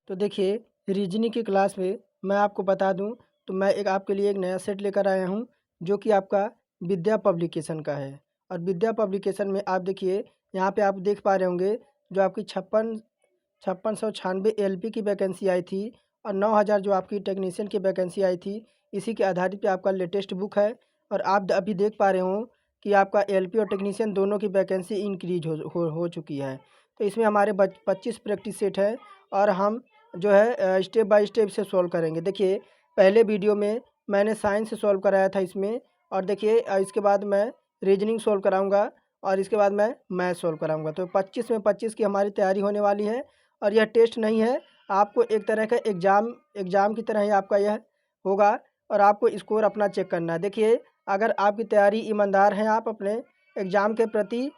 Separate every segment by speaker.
Speaker 1: तो देखिए, रीजनिंग की क्लास में मैं आपको बता दूं तो मैं आपके लिए एक नया सेट लेकर आया हूं जो कि आपका विद्या पब्लिकेशन का है। और विद्या पब्लिकेशन में आप देखिए, यहाँ पे आप देख पा रहे होंगे जो आपकी 5696 एलपी की वैकेंसी आई थी और 9000 जो आपकी टेक्नीशियन की वैकेंसी आई थी, इसी के आधारित पे आपका लेटेस्ट बुक है। और आप अभी देख पा रहे हो कि आपका एलपी और टेक्नीशियन दोनों की वैकेंसी इंक्रीज हो चुकी है। तो इसमें हमारे 25 प्रैक्टिस सेट है और हम जो है स्टेप बाय स्टेप से सॉल्व करेंगे। देखिए, पहले वीडियो में मैंने साइंस से सॉल्व कराया था इसमें, और देखिए इसके बाद मैं रीजनिंग सॉल्व कराऊंगा और इसके बाद मैं मैथ सॉल्व कराऊंगा। तो 25 में 25 की हमारी तैयारी होने वाली है। और यह टेस्ट नहीं है, आपको एक तरह का एग्ज़ाम की तरह ही आपका यह होगा और आपको स्कोर अपना चेक करना है। देखिए, अगर आपकी तैयारी ईमानदार है आप अपने एग्ज़ाम के प्रति,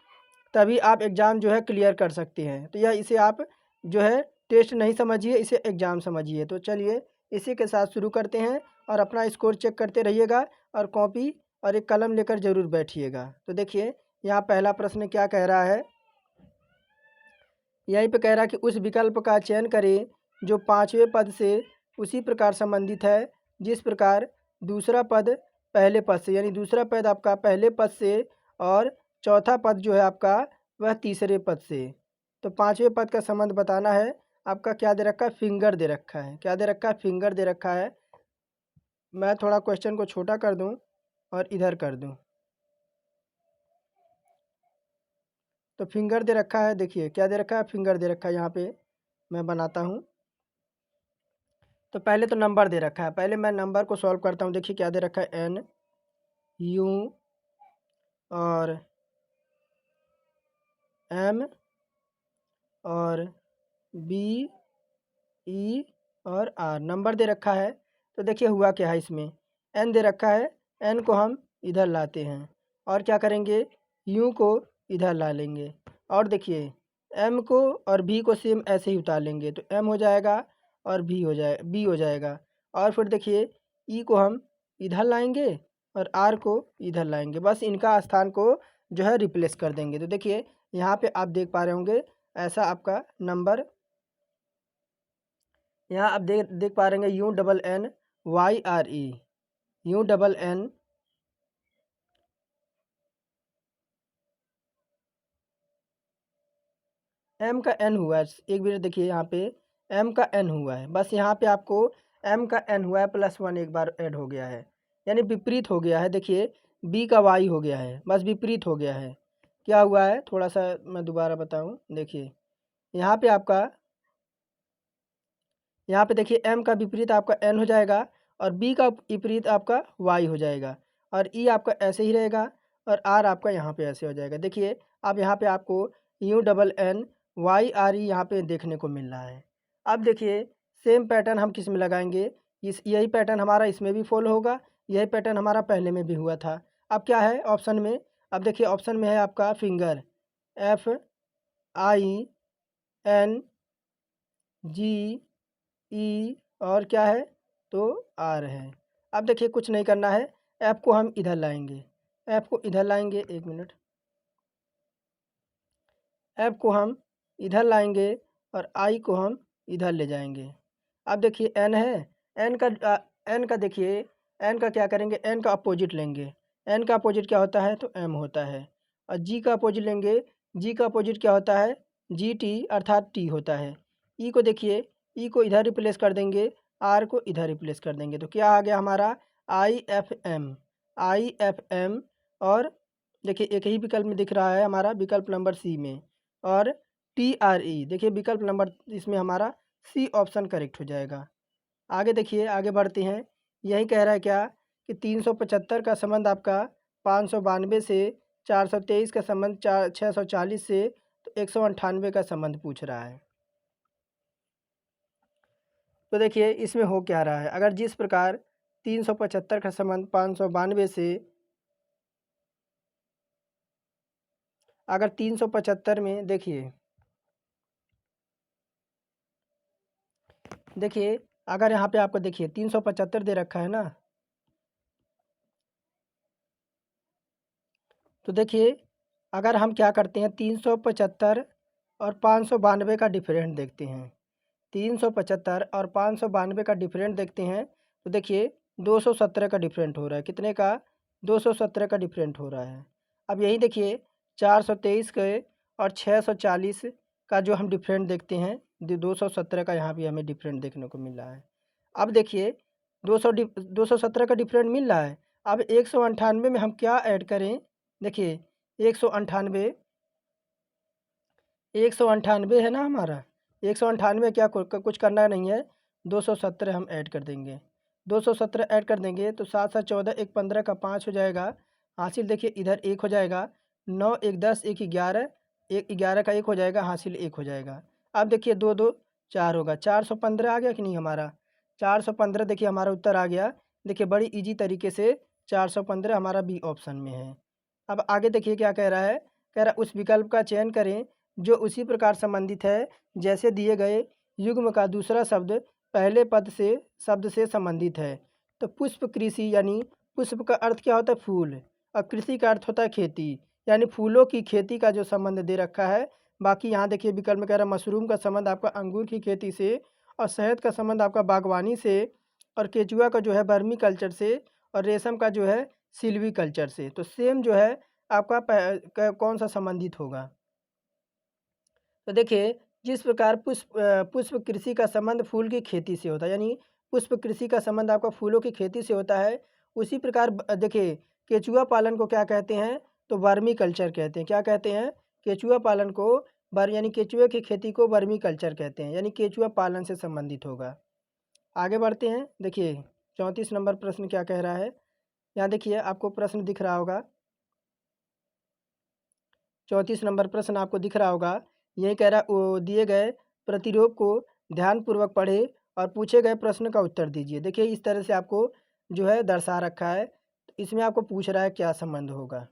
Speaker 1: तभी आप एग्ज़ाम जो है क्लियर कर सकते हैं। तो यह इसे आप जो है टेस्ट नहीं समझिए, इसे एग्ज़ाम समझिए। तो चलिए इसी के साथ शुरू करते हैं और अपना स्कोर चेक करते रहिएगा और कॉपी और एक कलम लेकर ज़रूर बैठिएगा। तो देखिए, यहाँ पहला प्रश्न क्या कह रहा है, यहीं पे कह रहा है कि उस विकल्प का चयन करें जो पांचवें पद से उसी प्रकार संबंधित है जिस प्रकार दूसरा पद पहले पद से, यानी दूसरा पद आपका पहले पद से और चौथा पद जो है आपका वह तीसरे पद से। तो पांचवें पद का संबंध बताना है। आपका क्या दे रखा है, फिंगर दे रखा है। क्या दे रखा है, फिंगर दे रखा है। मैं थोड़ा क्वेश्चन को छोटा कर दूं और इधर कर दूं। तो फिंगर दे रखा है, देखिए क्या दे रखा है, फिंगर दे रखा है। यहाँ पे मैं बनाता हूँ। तो पहले तो नंबर दे रखा है, पहले मैं नंबर को सॉल्व करता हूँ। देखिए क्या दे रखा है, एन यू और एम और बी ई और आर नंबर दे रखा है। तो देखिए हुआ क्या है, इसमें एन दे रखा है, एन को हम इधर लाते हैं और क्या करेंगे, यू को इधर ला लेंगे। और देखिए एम को और भी को सेम ऐसे ही उतार लेंगे, तो एम हो जाएगा और बी हो जाएगा। और फिर देखिए ई को हम इधर लाएंगे और आर को इधर लाएंगे, बस इनका स्थान को जो है रिप्लेस कर देंगे। तो देखिए यहाँ पे आप देख पा रहे होंगे ऐसा आपका नंबर, यहाँ आप देख पा रहे हैं, UNNYRE, UNN एम का एन हुआ है। एक मिनट देखिए, यहाँ पे एम का एन हुआ है, बस यहाँ पे आपको एम का एन हुआ है +1 एक बार ऐड हो गया है, यानी विपरीत हो गया है। देखिए बी का वाई हो गया है, बस विपरीत हो गया है। क्या हुआ है, थोड़ा सा मैं दोबारा बताऊँ। देखिए यहाँ पे आपका, यहाँ पे देखिए एम का विपरीत आपका एन हो जाएगा और बी का विपरीत आपका वाई हो जाएगा और ई आपका ऐसे ही रहेगा और आर आपका यहाँ पे ऐसे हो जाएगा। देखिए अब यहाँ पे आपको UNNYRE यहाँ पे देखने को मिल रहा है। अब देखिए सेम पैटर्न हम किस में लगाएंगे, यही पैटर्न हमारा इसमें भी फॉलो होगा, यही पैटर्न हमारा पहले में भी हुआ था। अब क्या है ऑप्शन में, अब देखिए ऑप्शन में है आपका फिंगर, FING और क्या है, तो आर है। अब देखिए कुछ नहीं करना है, ऐप को हम इधर लाएंगे, ऐप को इधर लाएंगे, एक मिनट, ऐप को हम इधर लाएंगे और आई को हम इधर ले जाएंगे। अब देखिए एन है, एन का देखिए, एन का क्या करेंगे, एन का अपोजिट लेंगे। एन का अपोजिट क्या होता है, तो एम होता है। और जी का अपोजिट लेंगे, जी का अपोजिट क्या होता है, GT अर्थात टी होता है। ई को देखिए, ई को इधर रिप्लेस कर देंगे, आर को इधर रिप्लेस कर देंगे, तो क्या आ गया हमारा IFM, IFM। और देखिए एक ही विकल्प में दिख रहा है हमारा, विकल्प नंबर सी में। और TRE देखिए विकल्प नंबर इसमें हमारा सी ऑप्शन करेक्ट हो जाएगा। आगे देखिए, आगे बढ़ते हैं। यही कह रहा है क्या कि 375 का संबंध आपका 592 से, 423 का संबंध 640 से, तो 198 का संबंध पूछ रहा है। तो देखिए इसमें हो क्या रहा है, अगर जिस प्रकार 375 का संबंध 592 से, अगर 375 में देखिए, देखिए अगर यहाँ पे आपको देखिए 375 दे रखा है ना, तो देखिए अगर हम क्या करते हैं 375 और 592 का डिफरेंट देखते हैं। 375 और 592 का डिफरेंट देखते हैं तो देखिए 217 का डिफरेंट हो रहा है। कितने का? 217 का डिफरेंट हो रहा है। अब यही देखिए 423 के और 640 का जो हम डिफरेंट देखते हैं 217 का यहाँ भी हमें डिफरेंट देखने को मिल रहा है। अब देखिए 217 का डिफरेंट मिल रहा है। अब 198 में हम क्या ऐड करें? देखिए 198 है ना हमारा। 198 क्या कुछ करना नहीं है, 217 हम ऐड कर देंगे। 217 ऐड कर देंगे तो 7 7 14 1 15 का 5 हो जाएगा। हासिल देखिए इधर 1 हो जाएगा। 9 1 10 1 11, 1 11 का 1 हो जाएगा, हासिल 1 हो जाएगा। अब देखिए 2 2 4 होगा। 415 आ गया कि नहीं हमारा? 415 देखिए हमारा उत्तर आ गया। देखिए बड़ी ईजी तरीके से 415 हमारा बी ऑप्शन में है। अब आगे देखिए क्या कह रहा है। कह रहा उस विकल्प का चयन करें जो उसी प्रकार संबंधित है जैसे दिए गए युग्म का दूसरा शब्द पहले पद से शब्द से संबंधित है। तो पुष्प कृषि यानी पुष्प का अर्थ क्या होता है? फूल, और कृषि का अर्थ होता है खेती, यानी फूलों की खेती का जो संबंध दे रखा है। बाकी यहाँ देखिए विकल्प में कह रहा है मशरूम का संबंध आपका अंगूर की खेती से, और शहद का संबंध आपका बागवानी से, और केचुआ का जो है बर्मी कल्चर से, और रेशम का जो है सिल्वी कल्चर से। तो सेम जो है आपका कौन सा संबंधित होगा? तो देखिए जिस प्रकार पुष्प कृषि का संबंध फूल की खेती से होता है, यानी पुष्प कृषि का संबंध आपका फूलों की खेती से होता है, उसी प्रकार देखिए केचुआ पालन को क्या कहते हैं? तो वर्मी कल्चर कहते हैं। क्या कहते हैं? केचुआ पालन को यानी केचुए की खेती को वर्मी कल्चर कहते हैं, यानी केचुआ पालन से संबंधित होगा। आगे बढ़ते हैं। देखिए 34 नंबर प्रश्न क्या कह रहा है। यहाँ देखिए आपको प्रश्न दिख रहा होगा। 34 नंबर प्रश्न आपको दिख रहा होगा। यही कह रहा दिए गए प्रतिरूप को ध्यानपूर्वक पढ़े और पूछे गए प्रश्न का उत्तर दीजिए। देखिए इस तरह से आपको जो है दर्शा रखा है। इसमें आपको पूछ रहा है क्या संबंध होगा।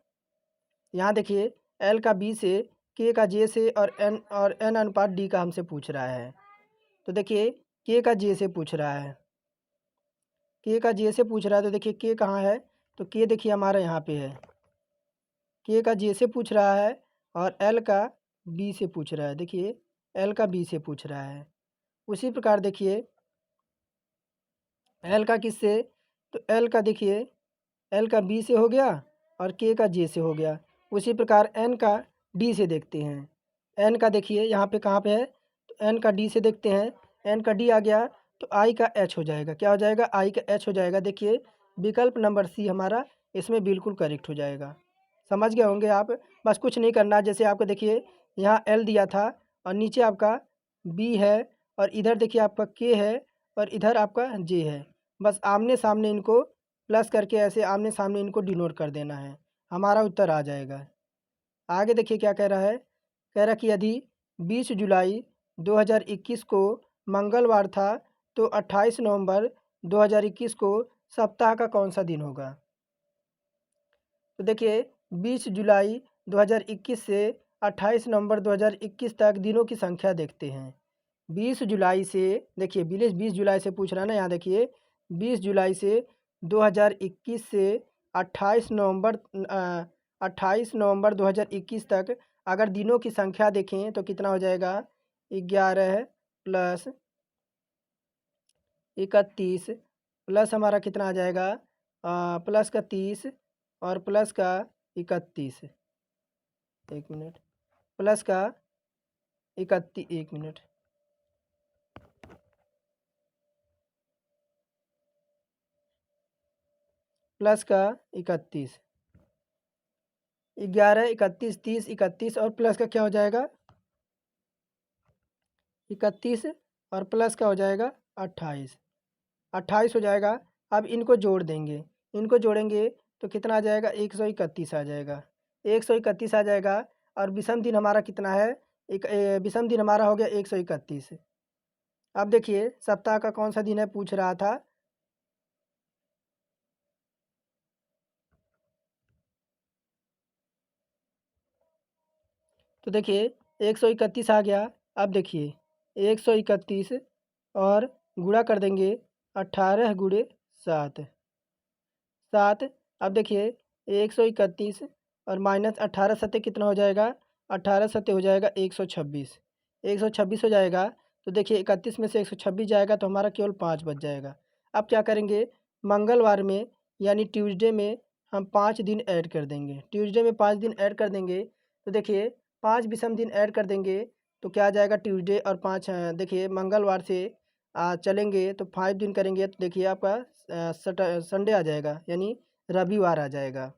Speaker 1: यहाँ देखिए एल का बी से, के का जे से, और एन अनुपात डी का हमसे पूछ रहा है। तो देखिए के का जे से पूछ रहा है। के का जे से पूछ रहा है तो देखिए के कहाँ है? तो के देखिए हमारा यहाँ पे है। के का जे से पूछ रहा है और एल का बी से पूछ रहा है। देखिए एल का बी से पूछ रहा है। उसी प्रकार देखिए एल का किस से? तो एल का देखिए एल का बी से हो गया और के का जे से हो गया। उसी प्रकार एन का डी से देखते हैं। एन का देखिए यहाँ पे कहाँ पे है? तो एन का डी से देखते हैं। एन का डी आ गया तो आई का एच हो जाएगा। क्या हो जाएगा? आई का एच हो जाएगा। देखिए विकल्प नंबर सी हमारा इसमें बिल्कुल करेक्ट हो जाएगा। समझ गए होंगे आप। बस कुछ नहीं करना। जैसे आपको देखिए यहाँ एल दिया था और नीचे आपका बी है, और इधर देखिए आपका के है, और इधर आपका जे है। बस आमने सामने इनको प्लस करके ऐसे आमने सामने इनको डिनोट कर देना है, हमारा उत्तर आ जाएगा। आगे देखिए क्या कह रहा है। कह रहा कि यदि 20 जुलाई 2021 को मंगलवार था तो 28 नवंबर 2021 को सप्ताह का कौन सा दिन होगा? तो देखिए 20 जुलाई 2021 से 28 नवंबर 2021 तक दिनों की संख्या देखते हैं। 20 जुलाई से देखिए 20 जुलाई से पूछ रहा है ना। यहाँ देखिए 20 जुलाई से 2021 से 28 नवंबर 28 नवंबर 2021 तक अगर दिनों की संख्या देखें तो कितना हो जाएगा? 11 प्लस 31 प्लस हमारा कितना आ जाएगा? प्लस का 30 और प्लस का 31। एक मिनट। प्लस का 31, एक मिनट। प्लस का 31, 11 31 30 31, और प्लस का क्या हो जाएगा? 31, और प्लस का हो जाएगा 28। 28 हो जाएगा। अब इनको जोड़ देंगे। इनको जोड़ेंगे तो कितना आ जाएगा? 131 आ जाएगा। 131 आ जाएगा। और विषम दिन हमारा कितना है? विषम दिन हमारा हो गया 131। अब देखिए सप्ताह का कौन सा दिन है पूछ रहा था। तो देखिए 131 आ गया। अब देखिए 131 और गुणा कर देंगे 18 गुणे 7। अब देखिए 131 और माइनस 18 सत्ते कितना हो जाएगा? 18 सत्ते हो जाएगा 126। 126 हो जाएगा। तो देखिए 31 में से 126 जाएगा तो हमारा केवल 5 बच जाएगा। अब क्या करेंगे, मंगलवार में यानी ट्यूसडे में हम 5 दिन ऐड कर देंगे। ट्यूसडे में 5 दिन ऐड कर देंगे तो देखिए 5 विषम दिन ऐड कर देंगे तो क्या आ जाएगा, ट्यूसडे और 5 देखिए मंगलवार से चलेंगे तो 5 दिन करेंगे तो देखिए आपका संडे आ जाएगा यानी रविवार आ जाएगा।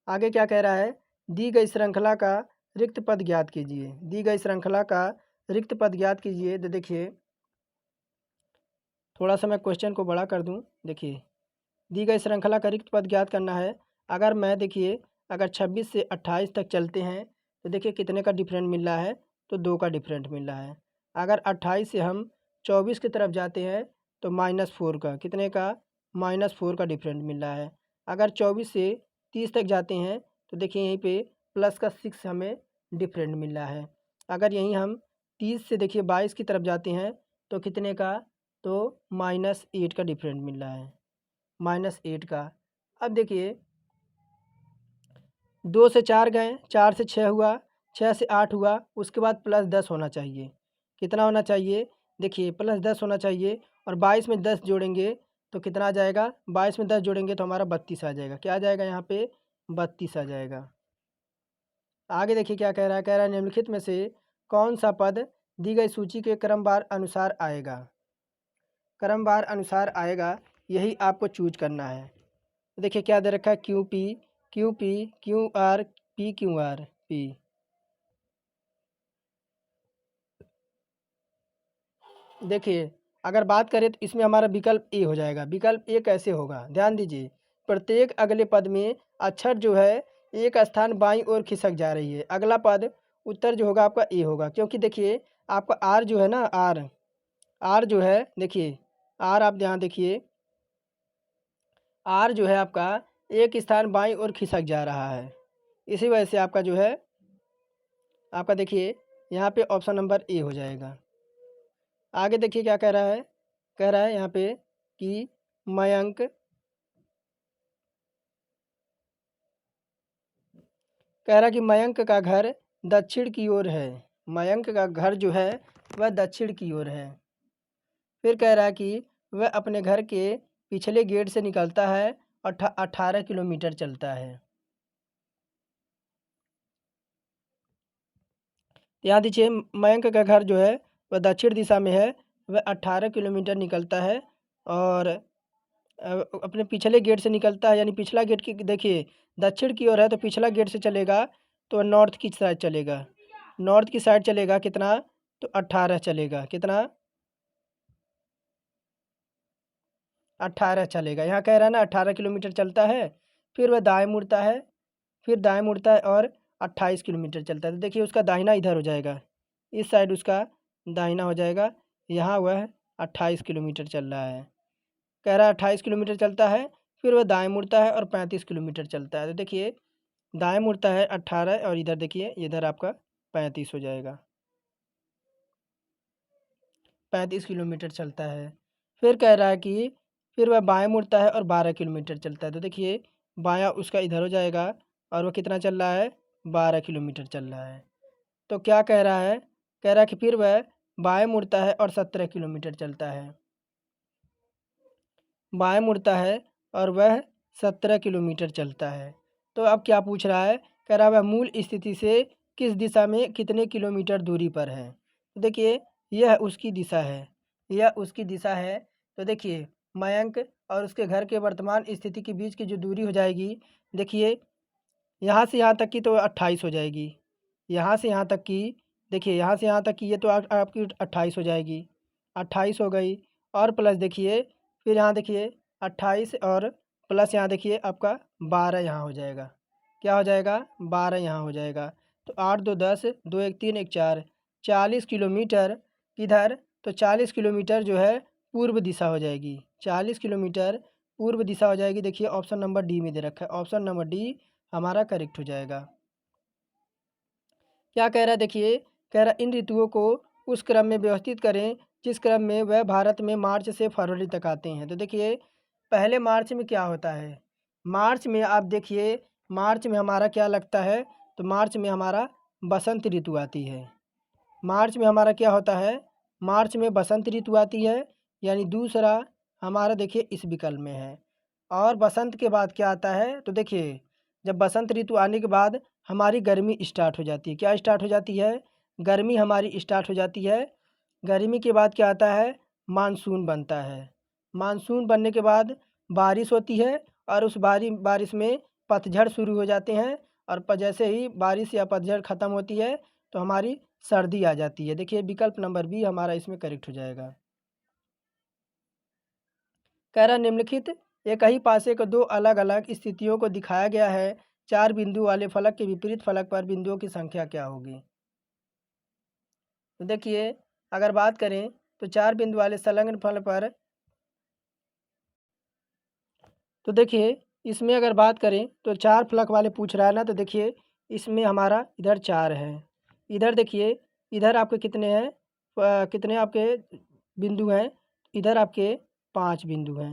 Speaker 1: आगे क्या कह रहा है, दी गई श्रृंखला का रिक्त पद ज्ञात कीजिए। दी गई श्रृंखला का रिक्त पद ज्ञात कीजिए। तो देखिए थोड़ा सा मैं क्वेश्चन को बड़ा कर दूं। देखिए दी गई श्रृंखला का रिक्त पद ज्ञात करना है। अगर मैं देखिए अगर 26 से 28 तक चलते हैं तो देखिए कितने का डिफरेंट मिल रहा है, तो 2 का डिफरेंट मिल रहा है। अगर 28 से हम 24 की तरफ जाते हैं तो -4 का, कितने का, -4 का डिफरेंट मिल रहा है। अगर 24 से 30 तक जाते हैं तो देखिए यहीं पे प्लस का 6 हमें डिफरेंट मिल रहा है। अगर यहीं हम 30 से देखिए 22 की तरफ जाते हैं तो कितने का, तो -8 का डिफरेंट मिल रहा है, -8 का। अब देखिए 2 से 4 गए, 4 से 6 हुआ, 6 से 8 हुआ, उसके बाद +10 होना चाहिए। कितना होना चाहिए, देखिए +10 होना चाहिए और 22 में 10 जोड़ेंगे तो कितना आ जाएगा, 22 में 10 जोड़ेंगे तो हमारा 32 आ जाएगा। क्या आ जाएगा यहाँ पे, 32 आ जाएगा। आगे देखिए क्या कह रहा है, कह रहा है निम्नलिखित में से कौन सा पद दी गई सूची के क्रमवार अनुसार आएगा। क्रमवार अनुसार आएगा, यही आपको चूज करना है। देखिए क्या दे रखा है, Q P, Q P, Q R, P Q R, P. देखिए अगर बात करें तो इसमें हमारा विकल्प ए हो जाएगा। विकल्प ए कैसे होगा, ध्यान दीजिए, प्रत्येक अगले पद में अक्षर जो है एक स्थान बाईं ओर खिसक जा रही है। अगला पद उत्तर जो होगा आपका ए होगा, क्योंकि देखिए आपका आर जो है ना, आर, आर जो है, देखिए आर, आप ध्यान देखिए, आर जो है आपका एक स्थान बाईं ओर खिसक जा रहा है। इसी वजह से आपका जो है, आपका देखिए यहाँ पे ऑप्शन नंबर ए हो जाएगा। आगे देखिए क्या कह रहा है, कह रहा है यहाँ पे कि मयंक, कह रहा है कि मयंक का घर दक्षिण की ओर है। मयंक का घर जो है वह दक्षिण की ओर है। फिर कह रहा है कि वह अपने घर के पिछले गेट से निकलता है और 18 किलोमीटर चलता है। यहाँ दीजिए मयंक का घर जो है वह दक्षिण दिशा में है, वह 18 किलोमीटर निकलता है और अपने पिछले गेट से निकलता है, यानी पिछला गेट की, देखिए दक्षिण की ओर है तो पिछला गेट से चलेगा तो नॉर्थ की साइड चलेगा, नॉर्थ की साइड चलेगा, कितना, तो 18 चलेगा, कितना, 18 चलेगा। यहाँ कह रहा है ना 18 किलोमीटर चलता है, फिर वह दाएँ मुड़ता है, फिर दाएँ मुड़ता है और 28 किलोमीटर चलता है। तो देखिए उसका दाहिना इधर हो जाएगा, इस साइड उसका दाहिना हो जाएगा, यहाँ वह 28 किलोमीटर चल रहा है। कह रहा है 28 किलोमीटर चलता है, फिर वह दाएँ मुड़ता है और 35 किलोमीटर चलता है। तो देखिए दाएँ मुड़ता है 18 और इधर देखिए इधर आपका 35 हो जाएगा, 35 किलोमीटर चलता है। फिर कह रहा है कि फिर वह बाएँ मुड़ता है और 12 किलोमीटर चलता है। तो देखिए बायाँ उसका इधर हो जाएगा और वह कितना चल रहा है, 12 किलोमीटर चल रहा है। तो क्या कह रहा है, कह रहा है कि फिर वह बाएँ मुड़ता है और 17 किलोमीटर चलता है। बाएँ मुड़ता है और वह 17 किलोमीटर चलता है। तो अब क्या पूछ रहा है, कह रहा है वह मूल स्थिति से किस दिशा में कितने किलोमीटर दूरी पर है। तो देखिए यह उसकी दिशा है, यह उसकी दिशा है। तो देखिए मयंक और उसके घर के वर्तमान स्थिति के बीच की जो दूरी हो जाएगी, देखिए यहाँ से यहाँ तक की तो 28 हो जाएगी, यहाँ से यहाँ तक की, देखिए यहाँ से यहाँ तक की ये तो आपकी 28 हो जाएगी, 28 हो गई। और प्लस देखिए फिर यहाँ देखिए 28 और प्लस यहाँ देखिए आपका 12 यहाँ हो जाएगा, क्या हो जाएगा, 12 यहाँ हो जाएगा। तो 8 2 10, 2 1 3 1 4, 40 किलोमीटर किधर, तो 40 किलोमीटर जो है पूर्व दिशा हो जाएगी, 40 किलोमीटर पूर्व दिशा हो जाएगी। देखिए ऑप्शन नंबर डी में दे रखा है, ऑप्शन नंबर डी हमारा करेक्ट हो जाएगा। क्या कह रहा है, देखिए कह रहा है इन ऋतुओं को उस क्रम में व्यवस्थित करें जिस क्रम में वह भारत में मार्च से फरवरी तक आते हैं। तो देखिए पहले मार्च में क्या होता है, मार्च में आप देखिए, मार्च में हमारा क्या लगता है, तो मार्च में हमारा बसंत ऋतु आती है। मार्च में हमारा क्या होता है, मार्च में बसंत ऋतु आती है, यानी दूसरा हमारा देखिए इस विकल्प में है। और बसंत के बाद क्या आता है, तो देखिए जब बसंत ऋतु आने के बाद हमारी गर्मी स्टार्ट हो जाती है। क्या स्टार्ट हो जाती है, गर्मी हमारी स्टार्ट हो जाती है। गर्मी के बाद क्या आता है, मानसून बनता है। मानसून बनने के बाद बारिश होती है, और उस बारिश में पतझड़ शुरू हो जाते हैं, और जैसे ही बारिश या पतझड़ ख़त्म होती है तो हमारी सर्दी आ जाती है। देखिए विकल्प नंबर बी हमारा इसमें करेक्ट हो जाएगा। कह रहा निम्नलिखित एक ही पासे को दो अलग अलग स्थितियों को दिखाया गया है, 4 बिंदु वाले फलक के विपरीत फलक पर बिंदुओं की संख्या क्या होगी। तो देखिए अगर बात करें तो 4 बिंदु वाले संलग्न फलक पर, तो देखिए इसमें अगर बात करें तो 4 फलक वाले पूछ रहा है ना, तो देखिए इसमें हमारा इधर 4 है, इधर देखिए इधर आपके कितने हैं, कितने आपके बिंदु हैं, इधर आपके 5 बिंदु हैं।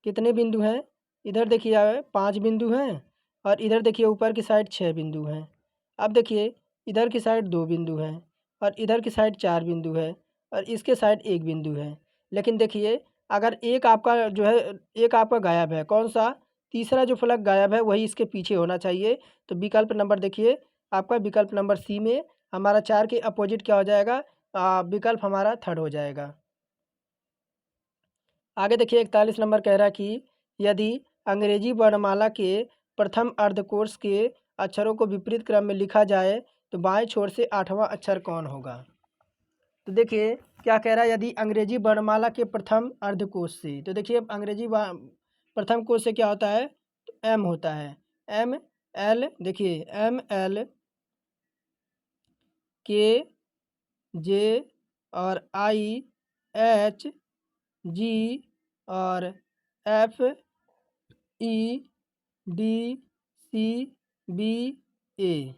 Speaker 1: कितने बिंदु हैं, इधर देखिए 5 बिंदु हैं, और इधर देखिए ऊपर की साइड 6 बिंदु हैं। अब देखिए इधर की साइड 2 बिंदु हैं, और इधर की साइड 4 बिंदु है, और इसके साइड 1 बिंदु है। लेकिन देखिए अगर एक आपका जो है, एक आपका गायब है, कौन सा, तीसरा जो फलक गायब है वही इसके पीछे होना चाहिए। तो विकल्प नंबर देखिए आपका विकल्प नंबर सी में हमारा 4 के अपोजिट क्या हो जाएगा, विकल्प हमारा थर्ड हो जाएगा। आगे देखिए 41 नंबर कह रहा है कि यदि अंग्रेजी वर्णमाला के प्रथम अर्धकोश के अक्षरों को विपरीत क्रम में लिखा जाए तो बाएं छोर से 8वां अक्षर कौन होगा। तो देखिए क्या कह रहा है, यदि अंग्रेजी वर्णमाला के प्रथम अर्धकोश से, तो देखिए प्रथम कोश से क्या होता है, तो एम होता है, एम एल, देखिए एम एल के जे और आई एच जी और F E D C B A.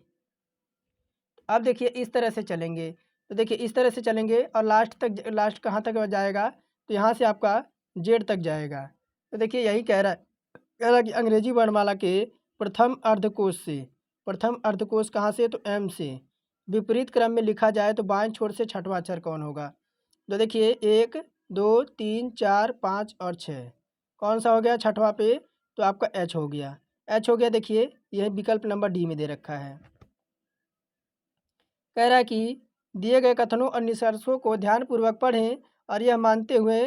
Speaker 1: अब देखिए इस तरह से चलेंगे, तो देखिए इस तरह से चलेंगे और लास्ट कहाँ तक जाएगा, तो यहाँ से आपका जेड तक जाएगा। तो देखिए यही कह रहा है कि अंग्रेजी वर्णमाला के प्रथम अर्धकोश से, प्रथम अर्धकोश कहाँ से, तो एम से विपरीत क्रम में लिखा जाए तो बाएं छोर से छठवां अक्षर कौन होगा। तो देखिए 1 2 3 4 5 और 6, कौन सा हो गया छठवां पे, तो आपका एच हो गया, एच हो गया। देखिए यह विकल्प नंबर डी में दे रखा है। कह रहा है कि दिए गए कथनों और निष्कर्षों को ध्यानपूर्वक पढ़ें और यह मानते हुए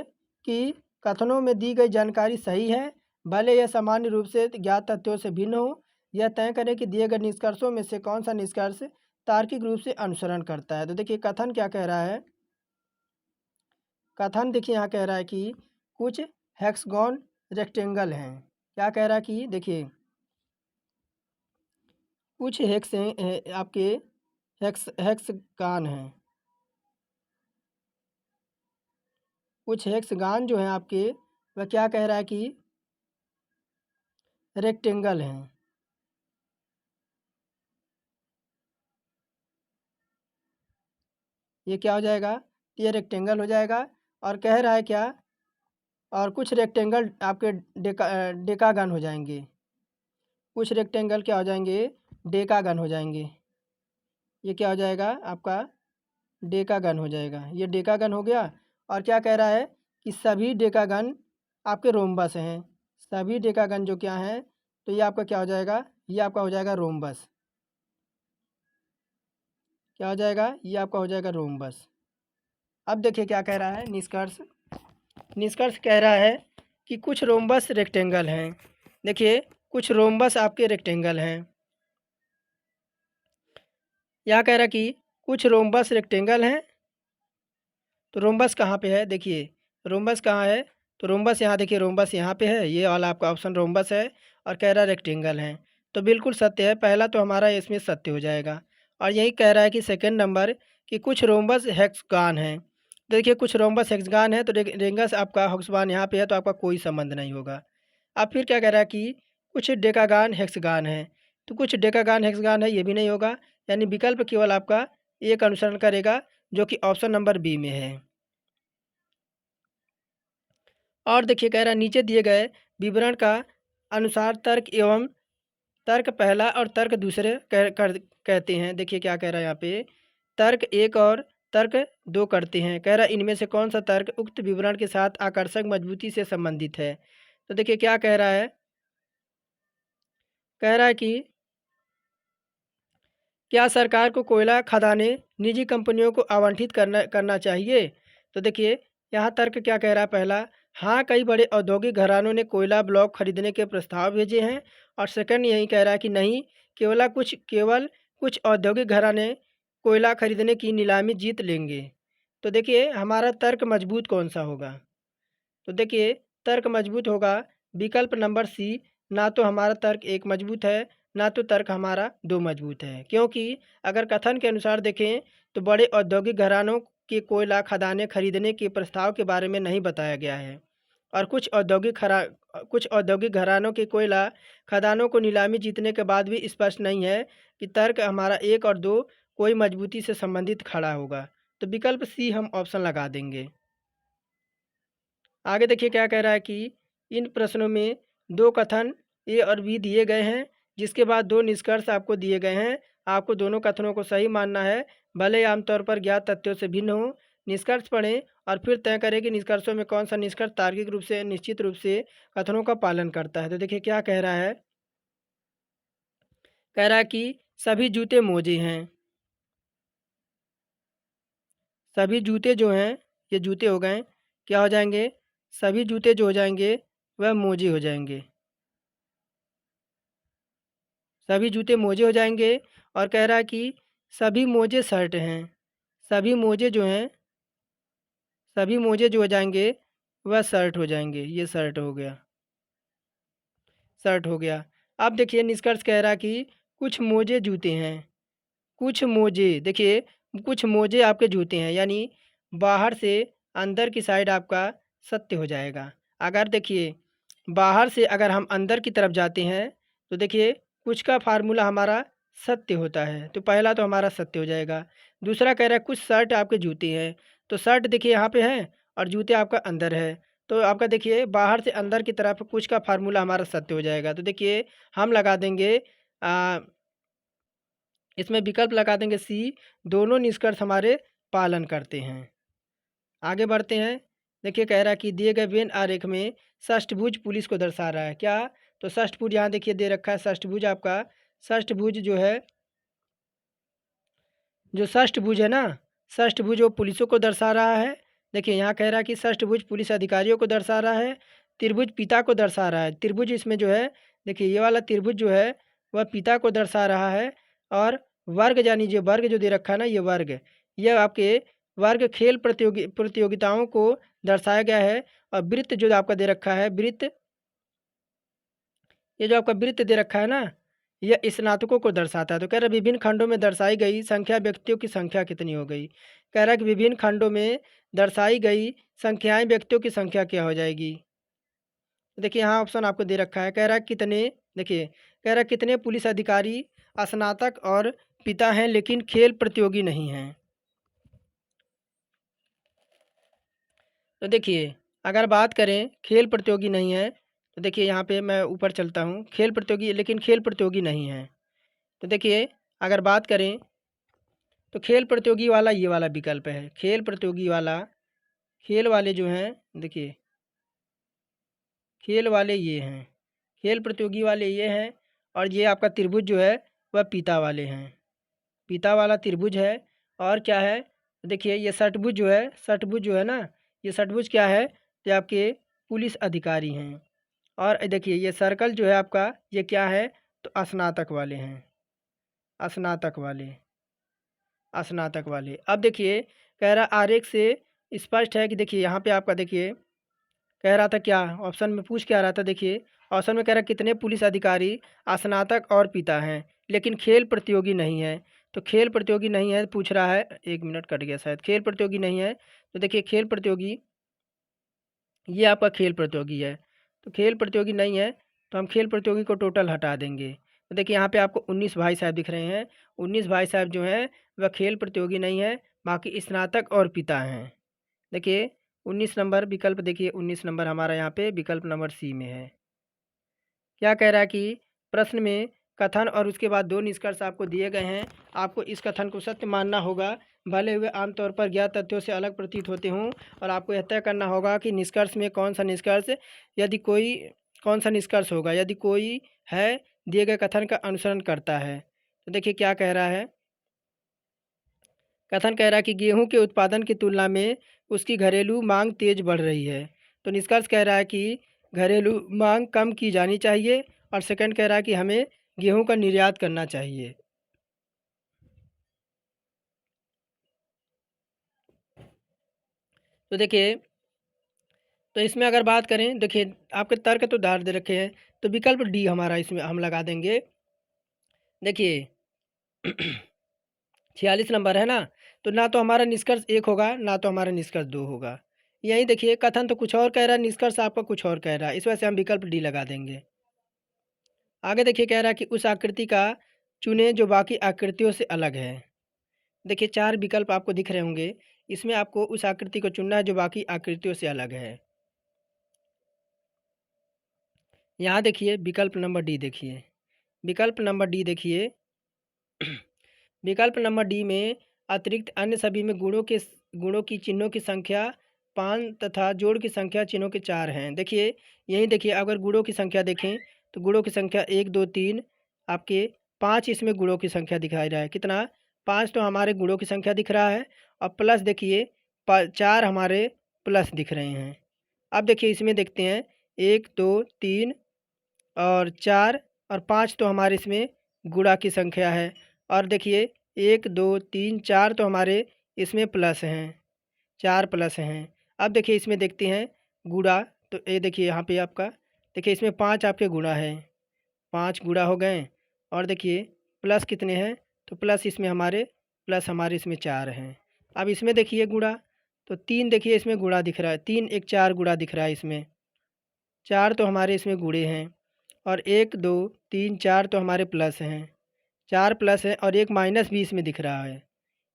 Speaker 1: कि कथनों में दी गई जानकारी सही है, भले यह सामान्य रूप से ज्ञात तथ्यों से भिन्न हो। यह तय करें कि दिए गए निष्कर्षों में से कौन सा निष्कर्ष तार्किक रूप से अनुसरण करता है। तो देखिए कथन क्या कह रहा है, कथन देखिए यहाँ कह रहा है कि कुछ हेक्सागोन रेक्टेंगल हैं। क्या कह रहा है कि देखिए कुछ आपके हेक्सगान हैं, कुछ हेक्सगान जो हैं आपके, वह क्या कह रहा है कि रेक्टेंगल हैं। ये क्या हो जाएगा, ये रेक्टेंगल हो जाएगा। और कह रहा है क्या, और कुछ रेक्टेंगल आपके डेकागन हो जाएंगे, कुछ रेक्टेंगल क्या हो जाएंगे, डेकागन हो जाएंगे। ये क्या हो जाएगा आपका, डेकागन हो जाएगा, ये डेकागन हो गया। और क्या कह रहा है कि सभी डेकागन आपके रोम्बस हैं, सभी डेकागन जो क्या हैं, तो ये आपका क्या हो जाएगा, ये आपका हो जाएगा रोम्बस। क्या हो जाएगा, ये आपका हो जाएगा रोम्बस। अब देखिए क्या कह रहा है निष्कर्ष, निष्कर्ष कह रहा है कि कुछ रोम्बस रेक्टेंगल हैं। देखिए कुछ रोम्बस आपके रेक्टेंगल हैं, यहाँ कह रहा है कि कुछ रोम्बस रेक्टेंगल हैं। तो रोम्बस कहाँ पे है, देखिए रोम्बस कहाँ है, तो रोम्बस यहाँ देखिए, रोम्बस यहाँ पे है, ये वाला आपका ऑप्शन रोम्बस है। और कह रहा है रेक्टेंगल है, तो बिल्कुल सत्य है, पहला तो हमारा इसमें सत्य हो जाएगा। और यही कह रहा है कि सेकंड नंबर कि कुछ रोम्बस हेक्सागन हैं। देखिए कुछ रोम्बस हेक्सागन है, तो रेंगस आपका हेक्सागन यहाँ पे है, तो आपका कोई संबंध नहीं होगा। अब फिर क्या कह रहा है कि कुछ डेकागान हेक्सागन है, तो कुछ डेकागान हेक्सागन है, ये भी नहीं होगा। यानी विकल्प केवल आपका एक अनुसरण करेगा, जो कि ऑप्शन नंबर बी में है। और देखिए कह रहा है नीचे दिए गए विवरण का अनुसार तर्क एवं तर्क पहला और तर्क दूसरे कहते हैं। देखिए क्या कह रहा है यहाँ पे, तर्क एक और तर्क दो करते हैं। कह रहा है इनमें से कौन सा तर्क उक्त विवरण के साथ आकर्षक मजबूती से संबंधित है। तो देखिए क्या कह रहा है, कह रहा है कि क्या सरकार को कोयला खदानें निजी कंपनियों को आवंटित करना करना चाहिए। तो देखिए यहाँ तर्क क्या कह रहा है, पहला, हाँ कई बड़े औद्योगिक घरानों ने कोयला ब्लॉक खरीदने के प्रस्ताव भेजे हैं। और सेकंड यही कह रहा है कि नहीं, केवल कुछ औद्योगिक घराने कोयला खरीदने की नीलामी जीत लेंगे। तो देखिए हमारा तर्क मजबूत कौन सा होगा। तो देखिए तर्क मजबूत होगा विकल्प नंबर सी। ना तो हमारा तर्क एक मजबूत है, ना तो तर्क हमारा दो मजबूत है। क्योंकि अगर कथन के अनुसार देखें तो बड़े औद्योगिक घरानों के कोयला खदानें खरीदने के प्रस्ताव के बारे में नहीं बताया गया है। और कुछ औद्योगिक घरानों के कोयला खदानों को नीलामी जीतने के बाद भी स्पष्ट नहीं है कि तर्क हमारा एक और दो कोई मजबूती से संबंधित खड़ा होगा। तो विकल्प सी हम ऑप्शन लगा देंगे। आगे देखिए क्या कह रहा है कि इन प्रश्नों में दो कथन ए और बी दिए गए हैं, जिसके बाद दो निष्कर्ष आपको दिए गए हैं। आपको दोनों कथनों को सही मानना है, भले ही आमतौर पर ज्ञात तथ्यों से भिन्न हो। निष्कर्ष पढ़ें और फिर तय करें कि निष्कर्षों में कौन सा निष्कर्ष तार्किक रूप से निश्चित रूप से कथनों का पालन करता है। तो देखिए क्या कह रहा है, कह रहा है कि सभी जूते मोजे हैं। सभी जूते जो हैं, ये जूते हो गए, क्या हो जाएंगे, सभी जूते जो हो जाएंगे वह मोजे हो जाएंगे। सभी जूते मोजे हो जाएंगे। और कह रहा है कि सभी मोजे शर्ट हैं। सभी मोजे जो हैं, सभी मोजे जो हो जाएंगे वह शर्ट हो जाएंगे। ये शर्ट हो गया, शर्ट हो गया। अब देखिए निष्कर्ष कह रहा है कि कुछ मोजे जूते हैं। कुछ मोजे, देखिए कुछ मोजे आपके जूते हैं, यानी बाहर से अंदर की साइड आपका सत्य हो जाएगा। अगर देखिए बाहर से अगर हम अंदर की तरफ जाते हैं तो देखिए कुछ का फार्मूला हमारा सत्य होता है, तो पहला तो हमारा सत्य हो जाएगा। दूसरा कह रहा है कुछ शर्ट आपके जूते हैं, तो शर्ट देखिए यहाँ पे है और जूते आपका अंदर है, तो आपका देखिए बाहर से अंदर की तरफ कुछ का फार्मूला हमारा सत्य हो जाएगा। तो देखिए हम लगा देंगे इसमें विकल्प लगा देंगे सी, दोनों निष्कर्ष हमारे पालन करते हैं। आगे बढ़ते हैं। देखिए कह रहा है कि दिए गए वेन आरेख में षष्ठभुज पुलिस को दर्शा रहा है क्या। तो षष्ठभुज यहाँ देखिए दे रखा है। षष्ठभुज आपका, षष्ठभुज जो है, जो षष्ठभुज है ना, षष्ठभुज वो पुलिसों को दर्शा रहा है। देखिए यहाँ कह रहा है कि षष्ठभुज पुलिस अधिकारियों को दर्शा रहा है। त्रिभुज पिता को दर्शा रहा है। त्रिभुज इसमें जो है, देखिए ये वाला त्रिभुज जो है वह पिता को दर्शा रहा है। और वर्ग यानी जो वर्ग जो दे रखा है ना, ये वर्ग, यह आपके वर्ग खेल प्रतियोगिताओं को दर्शाया गया है। और वृत्त जो आपका दे रखा है, वृत्त, ये जो आपका वृत्त दे रखा है ना, यह स्नातकों को दर्शाता है। तो कह रहा है विभिन्न खंडों में दर्शाई गई संख्या व्यक्तियों की संख्या कितनी हो गई। कह रहा है कि विभिन्न खंडों में दर्शाई गई संख्याएं व्यक्तियों की संख्या क्या हो जाएगी। तो देखिए यहाँ ऑप्शन आपको दे रखा है, कह रहा है कितने, देखिए कह रहा है कितने पुलिस अधिकारी स्नातक और पिता हैं लेकिन खेल प्रतियोगी नहीं हैं। तो देखिए अगर बात करें खेल प्रतियोगी नहीं है, तो देखिए यहाँ पे मैं ऊपर चलता हूँ, खेल प्रतियोगी लेकिन खेल प्रतियोगी नहीं है। तो देखिए अगर बात करें तो खेल प्रतियोगी वाला ये वाला विकल्प है। खेल प्रतियोगी वाला, खेल वाले जो हैं, देखिए खेल वाले ये हैं, खेल प्रतियोगी वाले ये हैं। और ये आपका त्रिभुज जो है वह पिता वाले हैं, पिता वाला त्रिभुज है। और क्या है, देखिए ये षटभुज जो है, षटभुज जो है ना, ये षटभुज क्या है, ये आपके पुलिस अधिकारी हैं। और देखिए ये सर्कल जो है आपका, ये क्या है, तो स्नातक वाले हैं, स्नातक वाले, स्नातक वाले। अब देखिए कह रहा आरेख से स्पष्ट है कि देखिए यहाँ पे आपका देखिए कह रहा था क्या, ऑप्शन में पूछ क्या रहा था, देखिए ऑप्शन में कह रहा कितने पुलिस अधिकारी स्नातक और पिता हैं लेकिन खेल प्रतियोगी नहीं है। तो खेल प्रतियोगी नहीं है पूछ रहा है, एक मिनट कट गया शायद, खेल प्रतियोगी नहीं है। तो देखिए खेल प्रतियोगी, ये आपका खेल प्रतियोगी है, तो खेल प्रतियोगी नहीं है, तो हम खेल प्रतियोगी को टोटल हटा देंगे। तो देखिए यहाँ पे आपको 19 भाई साहब दिख रहे हैं। 19 भाई साहब जो हैं वह खेल प्रतियोगी नहीं है, बाकी स्नातक और पिता हैं। देखिए 19 नंबर विकल्प, देखिए 19 नंबर हमारा यहाँ पे विकल्प नंबर सी में है। क्या कह रहा है कि प्रश्न में कथन और उसके बाद 2 निष्कर्ष आपको दिए गए हैं। आपको इस कथन को सत्य मानना होगा, भले हुए आमतौर पर ज्ञात तथ्यों से अलग प्रतीत होते हों, और आपको यह तय करना होगा कि निष्कर्ष में कौन सा निष्कर्ष होगा यदि कोई है दिए गए कथन का अनुसरण करता है। तो देखिए क्या कह रहा है। कथन कह रहा है कि गेहूं के उत्पादन की तुलना में उसकी घरेलू मांग तेज बढ़ रही है। तो निष्कर्ष कह रहा है कि घरेलू मांग कम की जानी चाहिए, और सेकंड कह रहा है कि हमें गेहूं का निर्यात करना चाहिए। तो देखिए, तो इसमें अगर बात करें, देखिए आपके तर्क तो दार दे रखे हैं, तो विकल्प डी हमारा इसमें हम लगा देंगे। देखिए 46 नंबर है ना, तो ना तो हमारा निष्कर्ष 1 होगा, ना तो हमारा निष्कर्ष 2 होगा। यही देखिए, कथन तो कुछ और कह रहा है, निष्कर्ष आपका कुछ और कह रहा है, इस वजह से हम विकल्प डी लगा देंगे। आगे देखिए कह रहा है कि उस आकृति का चुने जो बाकी आकृतियों से अलग है। देखिए 4 विकल्प आपको दिख रहे होंगे, इसमें आपको उस आकृति को चुनना है जो बाकी आकृतियों से अलग है। यहाँ देखिए विकल्प नंबर डी देखिए, विकल्प नंबर डी देखिए विकल्प नंबर डी में अतिरिक्त अन्य सभी में गुणों की चिन्हों की संख्या 5 तथा जोड़ की संख्या चिन्हों के 4 हैं। देखिए यहीं देखिए, अगर गुणों की संख्या देखें तो गुणों की संख्या 1 2 3, आपके 5 इसमें गुणों की संख्या दिखाई रहा है। कितना? 5 तो हमारे गुणों की संख्या दिख रहा है, और प्लस देखिए 4 हमारे प्लस दिख रहे हैं। अब देखिए इसमें देखते हैं 1 2 3 और 4 और 5 तो हमारे इसमें गुणा की संख्या है, और देखिए 1 2 3 4 तो हमारे इसमें प्लस हैं, 4 प्लस हैं। अब देखिए इसमें देखते हैं गुणा, तो ये देखिए यहाँ पे आपका देखिए इसमें 5 आपके गुणा है, 5 गुणा हो गए, और देखिए प्लस कितने हैं, तो प्लस हमारे इसमें 4 हैं। अब इसमें देखिए गुणा, तो 3 देखिए इसमें गुणा दिख रहा है, 3 1 4 गुणा दिख रहा है इसमें, 4 तो हमारे इसमें गुणे हैं, और 1 2 3 4 तो हमारे प्लस हैं, 4 प्लस है, और एक माइनस भी इसमें दिख रहा है,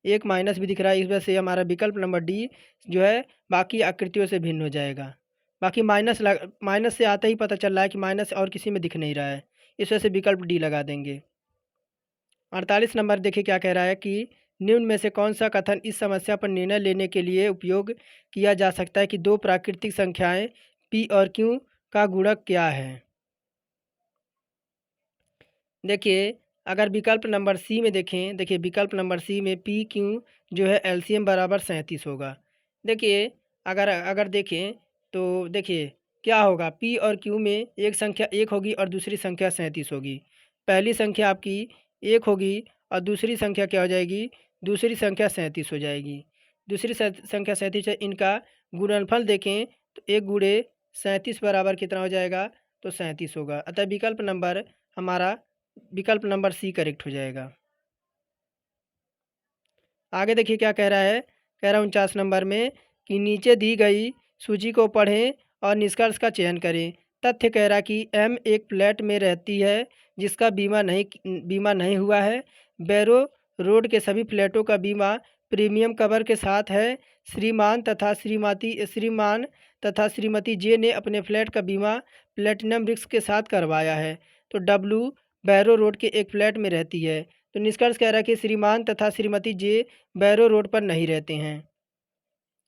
Speaker 1: एक माइनस भी दिख रहा है। इस वजह से हमारा विकल्प नंबर डी जो है बाकी आकृतियों से भिन्न हो जाएगा। बाकी माइनस से आता ही पता चल रहा है कि माइनस और किसी में दिख नहीं रहा है, इस वजह से विकल्प डी लगा देंगे। 48 नंबर देखिए क्या कह रहा है कि निम्न में से कौन सा कथन इस समस्या पर निर्णय लेने के लिए उपयोग किया जा सकता है कि दो प्राकृतिक संख्याएं पी और क्यू का गुणक क्या है। देखिए अगर विकल्प नंबर सी में देखें, देखिए विकल्प नंबर सी में पी क्यू जो है एलसीएम बराबर 37 होगा। देखिए अगर अगर देखें तो देखिए क्या होगा, पी और क्यू में एक संख्या 1 होगी और दूसरी संख्या 37 होगी। पहली संख्या आपकी 1 होगी और दूसरी संख्या क्या हो जाएगी, दूसरी संख्या 37 हो जाएगी। दूसरी संख्या 37 है, इनका गुणनफल देखें तो 1 गुणे 37 बराबर कितना हो जाएगा, तो 37 होगा। अतः विकल्प नंबर सी करेक्ट हो जाएगा। आगे देखिए क्या कह रहा है, कह रहा है 49 नंबर में कि नीचे दी गई सूची को पढ़ें और निष्कर्ष का चयन करें। तथ्य कह रहा है कि एम एक फ्लैट में रहती है जिसका बीमा नहीं हुआ है। बैरो रोड के सभी फ्लैटों का बीमा प्रीमियम कवर के साथ है। श्रीमान तथा श्रीमती जे ने अपने फ्लैट का बीमा प्लेटिनम रिस्क के साथ करवाया है। तो डब्लू बैरो रोड के एक फ्लैट में रहती है। तो निष्कर्ष कह रहा है कि श्रीमान तथा श्रीमती जे बैरो रोड पर नहीं रहते हैं।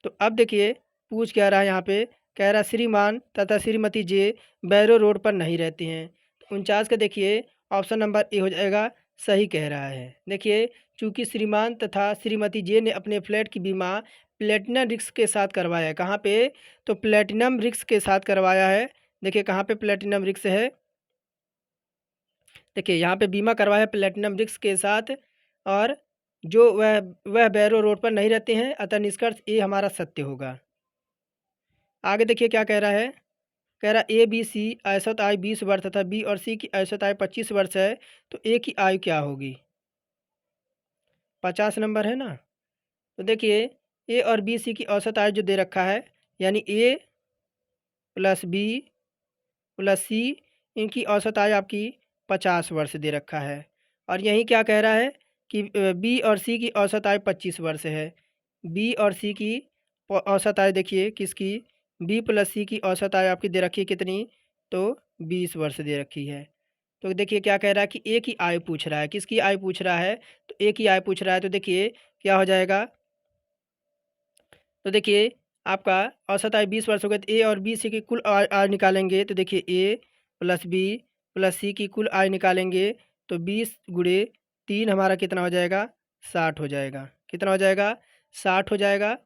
Speaker 1: तो अब देखिए पूछ क्या रहा है यहाँ पे, कह रहा श्रीमान तथा श्रीमती जे बैरो रोड पर नहीं रहते हैं। तो 49 का देखिए ऑप्शन नंबर ए हो जाएगा, सही कह रहा है। देखिए चूँकि श्रीमान तथा श्रीमती जे ने अपने फ्लैट की बीमा प्लेटिनम रिस्क के साथ करवाया है। कहाँ पे, तो प्लेटिनम रिस्क के साथ करवाया है। देखिए कहाँ पे प्लेटिनम रिस्क है, देखिए यहाँ पे बीमा करवाया प्लेटिनम रिस्क के साथ, और जो वह बैरो रोड पर नहीं रहते हैं। अतः निष्कर्ष ए हमारा सत्य होगा। आगे देखिए क्या कह रहा है, कह रहा ए बी सी औसत आयु 20 वर्ष तथा बी और सी की औसत आयु 25 वर्ष है, तो ए की आयु क्या होगी। 50 नंबर है ना। तो देखिए ए और बी सी की औसत आयु जो दे रखा है, यानी ए प्लस बी प्लस सी, इनकी औसत आयु आपकी 50 वर्ष दे रखा है। और यहीं क्या कह रहा है कि बी और सी की औसत आयु 25 वर्ष है। बी और सी की औसत आयु देखिए किसकी, बी प्लस सी की औसत आयु आपकी दे रखी है कितनी, तो 20 वर्ष दे रखी है। तो देखिए क्या कह रहा है कि ए की आयु पूछ रहा है, किसकी आयु पूछ रहा है? तो ए की आयु पूछ रहा है, तो देखिए क्या हो जाएगा? तो देखिए आपका औसत आयु 20 वर्ष हो गई, तो ए और बी सी की कुल आयु निकालेंगे, तो देखिए ए प्लस बी प्लस सी की कुल आयु निकालेंगे, तो 20 गुणे 3 हमारा कितना हो जाएगा? 60 हो जाएगा। कितना हो जाएगा? 60 हो जाएगा।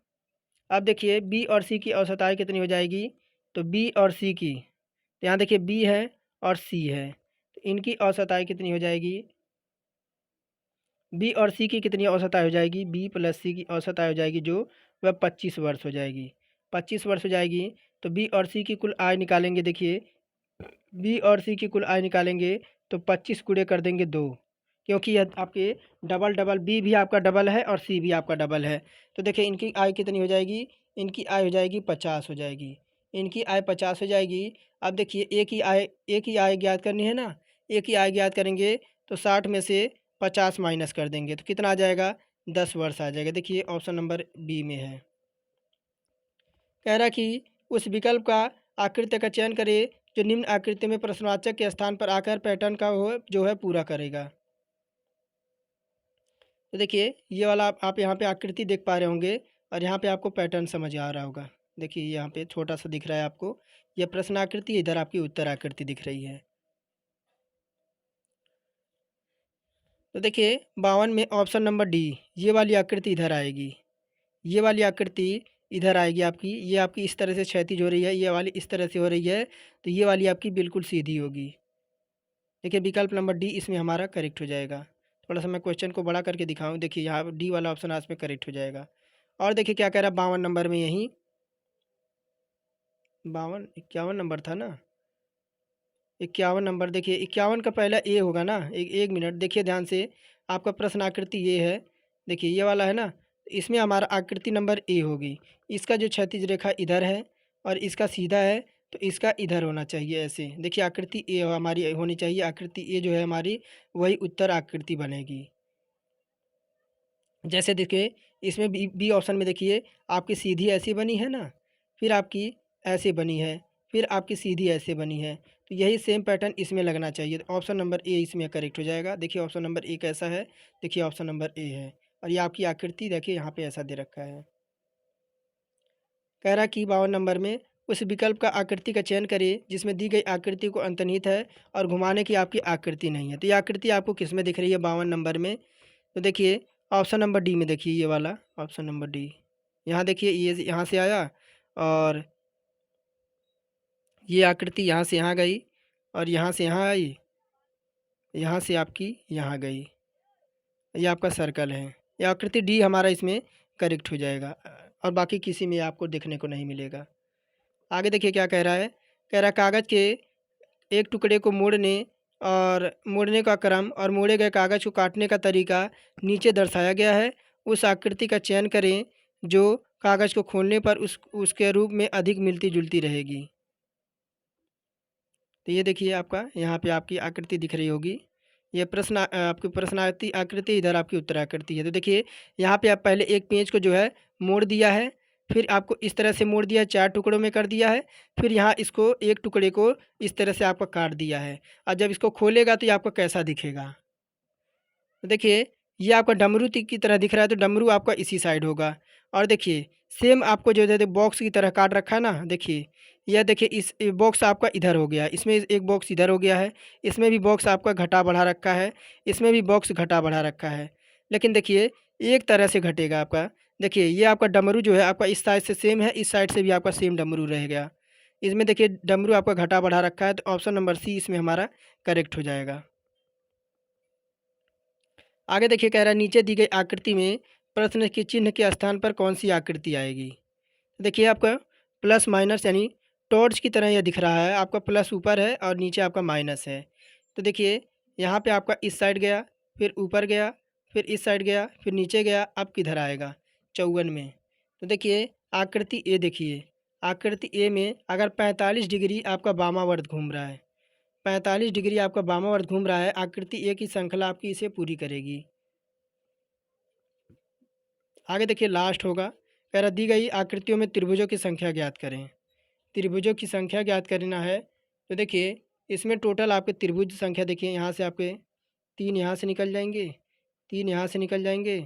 Speaker 1: अब देखिए बी और सी की औसत आयु कितनी हो जाएगी? तो बी और सी की, तो यहाँ देखिए बी है और सी है, तो इनकी औसत आयु कितनी हो जाएगी? बी और सी की कितनी औसत आयु हो जाएगी? बी प्लस सी की औसत आयु हो जाएगी जो वह 25 वर्ष हो जाएगी। 25 वर्ष हो जाएगी, तो बी और सी की कुल आयु निकालेंगे। देखिए बी और सी की कुल आयु निकालेंगे, तो 25 गुणे कर देंगे 2, क्योंकि यह आपके डबल डबल बी भी आपका डबल है और सी भी आपका डबल है। तो देखिए इनकी आयु कितनी हो जाएगी? इनकी आयु हो जाएगी 50 हो जाएगी। इनकी आयु 50 हो जाएगी। अब देखिए ए की आयु ज्ञात करनी है ना, ए की आयु ज्ञात करेंगे, तो 60 में से 50 माइनस कर देंगे, तो कितना आ जाएगा? 10 वर्ष आ जाएगा। देखिए ऑप्शन नंबर बी में है। कह रहा कि उस विकल्प का आकृति का चयन करें जो निम्न आकृति में प्रश्नवाचक के स्थान पर आकर पैटर्न का हो जो है पूरा करेगा। तो देखिए ये वाला आप यहाँ पे आकृति देख पा रहे होंगे, और यहाँ पे आपको पैटर्न समझ आ रहा होगा। देखिए यहाँ पे छोटा सा दिख रहा है आपको, यह प्रश्न आकृति, इधर आपकी उत्तर आकृति दिख रही है। तो देखिए 52 में ऑप्शन नंबर डी, ये वाली आकृति इधर आएगी, ये वाली आकृति इधर आएगी आपकी, ये आपकी इस तरह से क्षैतिज हो रही है, ये वाली इस तरह से हो रही है, तो ये वाली आपकी बिल्कुल सीधी होगी। देखिए विकल्प नंबर डी इसमें हमारा करेक्ट हो जाएगा। थोड़ा सा मैं क्वेश्चन को बड़ा करके दिखाऊं, देखिए यहाँ डी वाला ऑप्शन आज में करेक्ट हो जाएगा। और देखिए क्या कह रहा है 52 नंबर में, यही 51 नंबर था ना, 51 नंबर। देखिए 51 का पहला ए होगा ना, एक मिनट देखिए ध्यान से, आपका प्रश्न आकृति ये है, देखिए ये वाला है ना, इसमें हमारा आकृति नंबर ए होगी। इसका जो क्षैतिज रेखा इधर है और इसका सीधा है, तो इसका इधर होना चाहिए ऐसे। देखिए आकृति ए हमारी होनी चाहिए, आकृति ए जो है हमारी वही उत्तर आकृति बनेगी। जैसे देखिए इसमें बी ऑप्शन में देखिए आपकी सीधी ऐसी बनी है ना, फिर आपकी ऐसे बनी है, फिर आपकी सीधी ऐसे बनी है, तो यही सेम पैटर्न इसमें लगना चाहिए। तो ऑप्शन नंबर ए इसमें करेक्ट हो जाएगा। देखिए ऑप्शन नंबर ए कैसा है, देखिए ऑप्शन नंबर ए है, और ये आपकी आकृति देखिए यहाँ पे ऐसा दे रखा है। कह रहा कि 52 नंबर में उस विकल्प का आकृति का चयन करिए जिसमें दी गई आकृति को अंतर्निहित है और घुमाने की आपकी आकृति नहीं है। तो ये आकृति आपको किस में दिख रही है 52 नंबर में? तो देखिए ऑप्शन नंबर डी में, देखिए ये वाला ऑप्शन नंबर डी, यहाँ देखिए ये यहाँ से आया और ये आकृति यहाँ से यहाँ गई और यहाँ से यहाँ आई, यहाँ से आपकी यहाँ गई, ये आपका सर्कल है। ये आकृति डी हमारा इसमें करेक्ट हो जाएगा, और बाकी किसी में आपको देखने को नहीं मिलेगा। आगे देखिए क्या कह रहा है, कह रहा है कागज़ के एक टुकड़े को मोड़ने और मोड़ने का क्रम और मोड़े गए कागज़ को काटने का तरीका नीचे दर्शाया गया है। उस आकृति का चयन करें जो कागज़ को खोलने पर उसके रूप में अधिक मिलती जुलती रहेगी। तो ये देखिए आपका यहाँ पे आपकी आकृति दिख रही होगी, ये आपकी प्रश्नार्थी आकृति, इधर आपकी उत्तराकृति है। तो देखिए यहाँ पे आप पहले एक पेज को जो है मोड़ दिया है, फिर आपको इस तरह से मोड़ दिया है, 4 टुकड़ों में कर दिया है, फिर यहाँ इसको एक टुकड़े को इस तरह से आपका काट दिया है, और जब इसको खोलेगा तो ये आपको कैसा दिखेगा? तो देखिए ये आपका डमरू की तरह दिख रहा है, तो डमरू आपका इसी साइड होगा। और देखिए सेम आपको जो है बॉक्स की तरह काट रखा है ना, देखिए यह देखिए इस बॉक्स आपका इधर हो गया है, इसमें एक बॉक्स इधर हो गया है, इसमें भी बॉक्स आपका घटा बढ़ा रखा है, इसमें भी बॉक्स घटा बढ़ा रखा है, लेकिन देखिए एक तरह से घटेगा आपका। देखिए ये आपका डमरू जो है आपका इस साइड से सेम है, इस साइड से भी आपका सेम डमरू रहेगा। इसमें देखिए डमरू आपका घटा बढ़ा रखा है, तो ऑप्शन नंबर सी इसमें हमारा करेक्ट हो जाएगा। आगे देखिए कह रहा है नीचे दी गई आकृति में प्रश्न के चिन्ह के स्थान पर कौन सी आकृति आएगी? देखिए आपका प्लस माइनस यानी टॉर्च की तरह यह दिख रहा है, आपका प्लस ऊपर है और नीचे आपका माइनस है। तो देखिए यहाँ पे आपका इस साइड गया, फिर ऊपर गया, फिर इस साइड गया, फिर नीचे गया, अब किधर आएगा? 54 में। तो देखिए आकृति ए, देखिए आकृति ए में अगर 45 डिग्री आपका वामावर्त घूम रहा है, 45 डिग्री आपका वामावर्त घूम रहा है, आकृति ए की श्रृंखला आपकी इसे पूरी करेगी। आगे देखिए लास्ट होगा, कह रहा दी गई आकृतियों में त्रिभुजों की संख्या ज्ञात करें। त्रिभुजों की संख्या ज्ञात करना है, तो देखिए इसमें टोटल आपके त्रिभुज संख्या देखिए, यहाँ से आपके 3 यहाँ से निकल जाएंगे, 3 यहाँ से निकल जाएंगे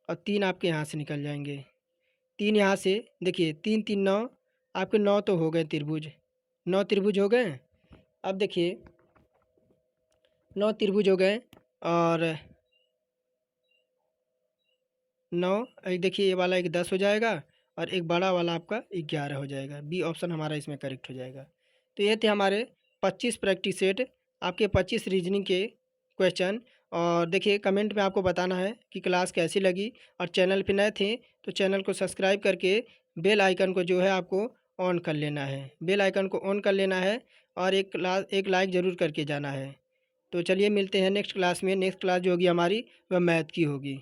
Speaker 1: और 3 आपके यहाँ से निकल जाएंगे। 3 यहाँ से देखिए, 3 3 9, आपके 9 तो हो गए त्रिभुज, 9 त्रिभुज हो गए। अब देखिए 9 त्रिभुज हो गए और 9 एक देखिए, ये वाला एक 10 हो जाएगा और एक बड़ा वाला आपका 11 हो जाएगा। बी ऑप्शन हमारा इसमें करेक्ट हो जाएगा। तो ये थे हमारे 25 प्रैक्टिस सेट, आपके 25 रीजनिंग के क्वेश्चन। और देखिए कमेंट में आपको बताना है कि क्लास कैसी लगी, और चैनल पे नए थे तो चैनल को सब्सक्राइब करके बेल आइकन को जो है आपको ऑन कर लेना है, बेल आइकन को ऑन कर लेना है और एक लाइक ज़रूर करके जाना है। तो चलिए मिलते हैं नेक्स्ट क्लास में। नेक्स्ट क्लास जो होगी हमारी वह मैथ की होगी।